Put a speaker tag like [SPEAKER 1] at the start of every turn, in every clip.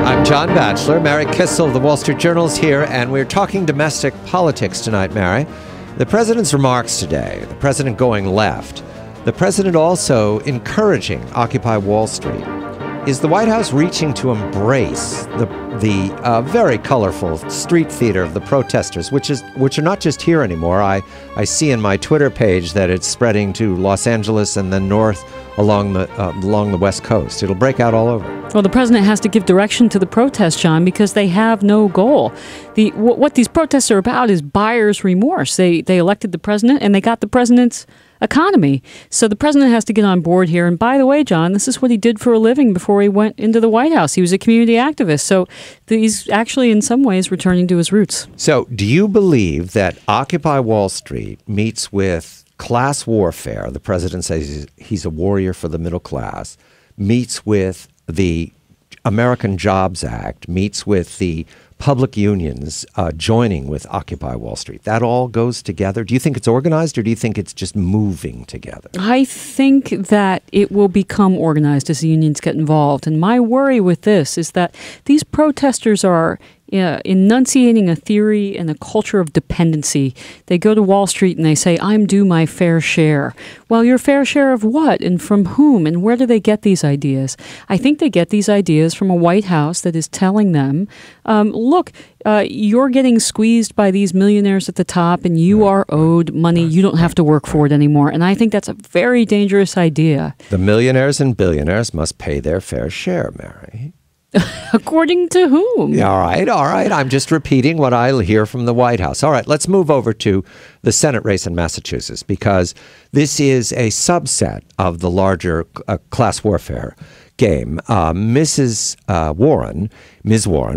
[SPEAKER 1] I'm John Batchelor. Mary Kissel, the Wall Street Journal's here, and we're talking domestic politics tonight, Mary. The president's remarks today, the president going left, the president also encouraging Occupy Wall Street. Is the White House reaching to embrace the very colorful street theater of the protesters, which are not just here anymore? I see in my Twitter page that it's spreading to Los Angeles and then north along the West Coast. It'll break out all over.
[SPEAKER 2] Well, the president has to give direction to the protests, John, because they have no goal. What these protests are about is buyer's remorse. They elected the president and they got the president's economy. So the president has to get on board here. And by the way, John, this is what he did for a living before he went into the White House. He was a community activist. So he's actually in some ways returning to his roots. So
[SPEAKER 1] do you believe that Occupy Wall Street meets with class warfare? The president says he's a warrior for the middle class, meets with the American Jobs Act, meets with the public unions joining with Occupy Wall Street. That all goes together. Do you think it's organized, or do you think it's just moving together? I think that it will become organized as the unions get involved. And my worry with this is that these protesters are enunciating a theory and a culture of dependency. They go to Wall Street and they say, I'm due my fair share. Well, your fair share of what and from whom, and where do they get these ideas? I think they get these ideas from a White House that is telling them, look, you're getting squeezed by these millionaires at the top and you are owed money. You don't have to work for it anymore. And I think that's a very dangerous idea. The millionaires and billionaires must pay their fair share, Mary. According to whom? Yeah, all right. I'm just repeating what I hear from the White House. All right, let's move over to the Senate race in Massachusetts, because this is a subset of the larger class warfare game. Ms. Warren,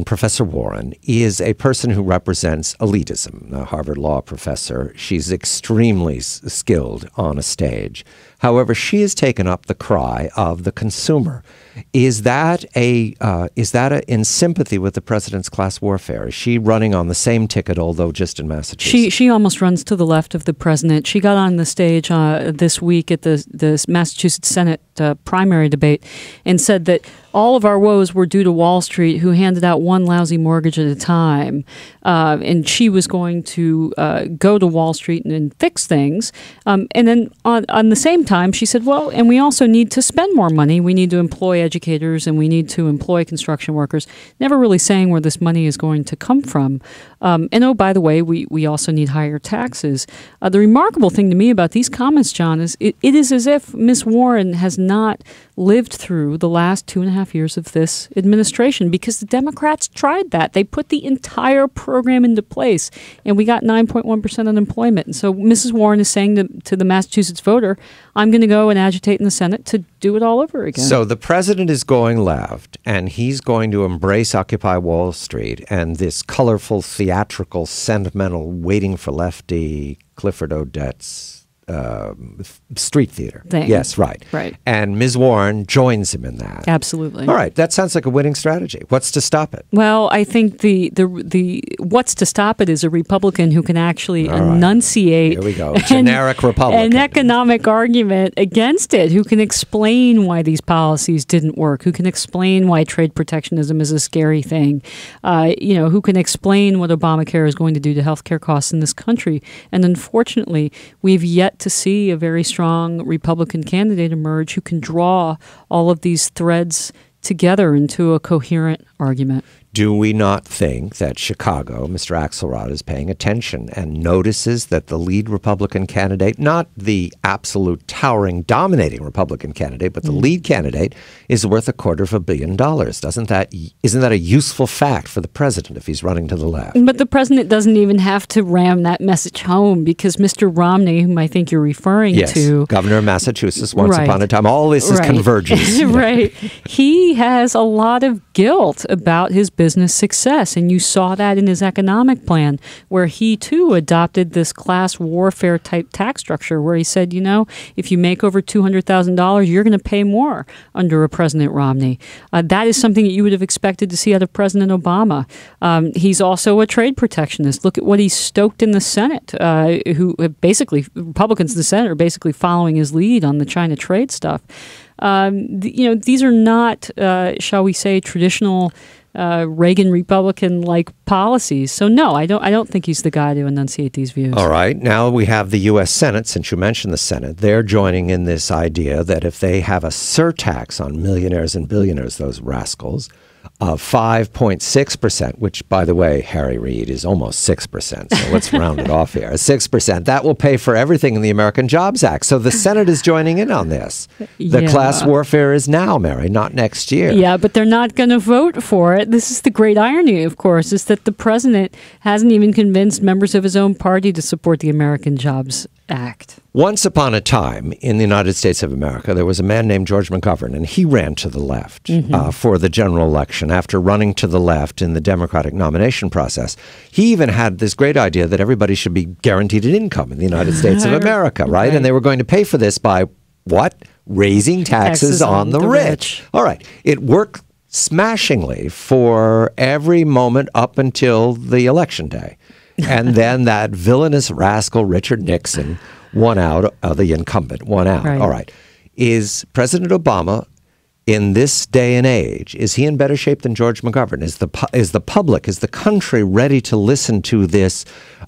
[SPEAKER 1] Professor Warren, is a person who represents elitism, a Harvard law professor. She's extremely skilled on a stage. However, she has taken up the cry of the consumer. Is that in sympathy with the president's class warfare? Is she running on the same ticket, although just in Massachusetts? She almost runs to the left of the president. She got on the stage this week at the Massachusetts Senate primary debate and said that all of our woes were due to Wall Street, who handed out one lousy mortgage at a time. And she was going to go to Wall Street and fix things. And then on the same time, she said, well, and we also need to spend more money. We need to employ educators and we need to employ construction workers, never really saying where this money is going to come from. And oh, by the way, we also need higher taxes. The remarkable thing to me about these comments, John, is it is as if Ms. Warren has not lived through the last 2.5 years of this administration, because the Democrats tried that. They put the entire program into place, and we got 9.1% unemployment. And so Mrs. Warren is saying to the Massachusetts voter, I'm going to go and agitate in the Senate to do it all over again. So the president is going left, and he's going to embrace Occupy Wall Street and this colorful, theatrical, sentimental, waiting for lefty Clifford Odets street theater thing. Yes, right. And Ms. Warren joins him in that. Absolutely. All right. That sounds like a winning strategy. What's to stop it? Well, I think the what's to stop it is a Republican who can actually enunciate Here we go. Generic Republican. An economic argument against it, who can explain why these policies didn't work, who can explain why trade protectionism is a scary thing, who can explain what Obamacare is going to do to healthcare costs in this country. And unfortunately, we've yet to see a very strong Republican candidate emerge who can draw all of these threads together into a coherent argument. Do we not think that Chicago, Mr. Axelrod, is paying attention and notices that the lead Republican candidate, not the absolute towering, dominating Republican candidate, but the lead candidate is worth $250 million? Isn't that a useful fact for the president if he's running to the left? But the president doesn't even have to ram that message home, because Mr. Romney, whom I think you're referring to, governor of Massachusetts, once upon a time, all this is convergence. Right. He has a lot of guilt about his business success. And you saw that in his economic plan, where he, too, adopted this class warfare type tax structure where he said, if you make over $200,000, you're going to pay more under a President Romney. That is something that you would have expected to see out of President Obama. He's also a trade protectionist. Look at what he stoked in the Senate, who basically, Republicans in the Senate are basically following his lead on the China trade stuff.
[SPEAKER 2] These are not, shall we say, traditional Reagan Republican-like policies. So no, I don't think he's the guy to enunciate these views.
[SPEAKER 1] All right. Now we have the U.S. Senate, since you mentioned the Senate. They're joining in this idea that if they have a surtax on millionaires and billionaires, those rascals, of 5.6%, which, by the way, Harry Reid is almost 6%. So let's round it off here. 6%. That will pay for everything in the American Jobs Act. So the Senate is joining in on this. The class warfare is now, Mary, not next year.
[SPEAKER 2] Yeah, but they're not going to vote for it. This is the great irony, of course, is that the president hasn't even convinced members of his own party to support the American Jobs Act.
[SPEAKER 1] Once upon a time in the United States of America, there was a man named George McGovern, and he ran to the left for the general election after running to the left in the Democratic nomination process. He even had this great idea that everybody should be guaranteed an income in the United States of America, right? And they were going to pay for this by what? Raising taxes on the rich. All right. It worked smashingly for every moment up until the election day. And then that villainous rascal Richard Nixon won out, the incumbent won out.
[SPEAKER 2] Right.
[SPEAKER 1] All right. Is President Obama, in this day and age, is he in better shape than George McGovern? Is the public, is the country ready to listen to this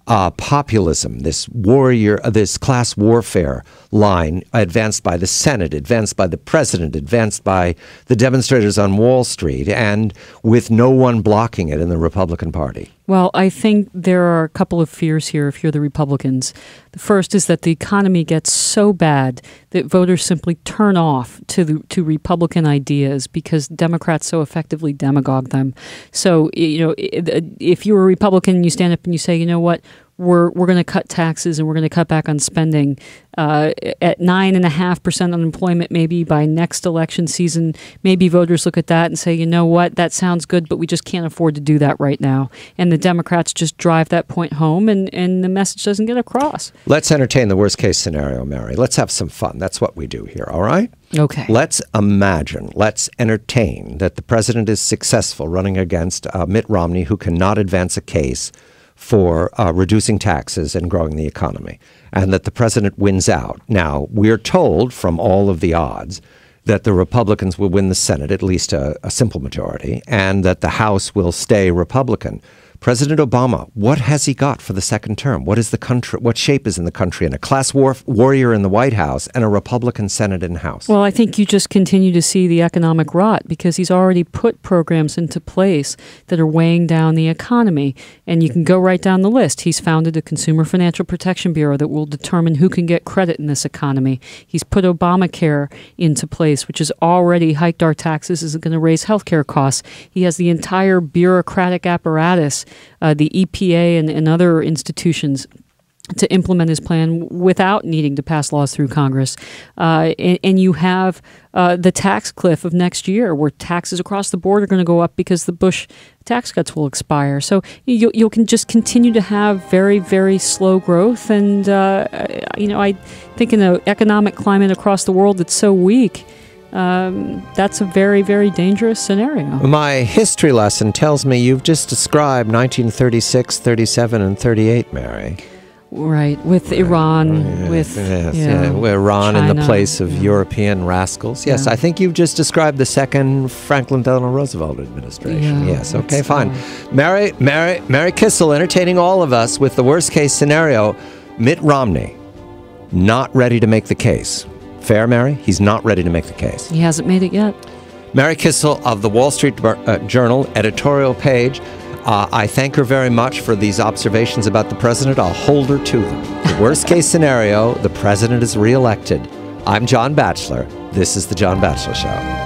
[SPEAKER 1] populism, this this class warfare line advanced by the Senate, advanced by the president, advanced by the demonstrators on Wall Street, and with no one blocking it in the Republican Party?
[SPEAKER 2] Well, I think there are a couple of fears here if you're the Republicans. The first is that the economy gets so bad that voters simply turn off to Republican ideas because Democrats so effectively demagogue them. So, if you're a Republican, you stand up and you say, you know what, we're going to cut taxes and we're going to cut back on spending. At 9.5% unemployment, maybe by next election season, maybe voters look at that and say, you know what, that sounds good, but we just can't afford to do that right now. And the Democrats just drive that point home and the message doesn't get across.
[SPEAKER 1] Let's entertain the worst case scenario, Mary. Let's have some fun. That's what we do here, all right?
[SPEAKER 2] Okay.
[SPEAKER 1] Let's entertain that the president is successful running against Mitt Romney, who cannot advance a case for reducing taxes and growing the economy, and that the president wins out. Now, we're told from all of the odds that the Republicans will win the Senate, at least a simple majority, and that the House will stay Republican. President Obama, what has he got for the second term? What is the country? What shape is in the country? And a class warrior in the White House and a Republican Senate and House.
[SPEAKER 2] Well, I think you just continue to see the economic rot because he's already put programs into place that are weighing down the economy. And you can go right down the list. He's founded a Consumer Financial Protection Bureau that will determine who can get credit in this economy. He's put Obamacare into place, which has already hiked our taxes, is going to raise health care costs. He has the entire bureaucratic apparatus, the EPA and other institutions, to implement his plan without needing to pass laws through Congress. And you have the tax cliff of next year where taxes across the board are going to go up because the Bush tax cuts will expire. So you can just continue to have very, very slow growth. And, I think in an economic climate across the world that's so weak, that's a very, very dangerous scenario.
[SPEAKER 1] My history lesson tells me you've just described 1936, 37, and 38, Mary.
[SPEAKER 2] Right, with Iran,
[SPEAKER 1] Iran
[SPEAKER 2] China,
[SPEAKER 1] in the place of European rascals. Yes, I think you've just described the second Franklin Delano Roosevelt administration. Yes, okay, fine. Mary Kissel entertaining all of us with the worst case scenario. Mitt Romney, not ready to make the case. Fair, Mary? He's not ready to make the case.
[SPEAKER 2] He hasn't made it yet.
[SPEAKER 1] Mary Kissel of the Wall Street Journal editorial page. I thank her very much for these observations about the president. I'll hold her to them. The worst case scenario, the president is reelected. I'm John Batchelor. This is The John Batchelor Show.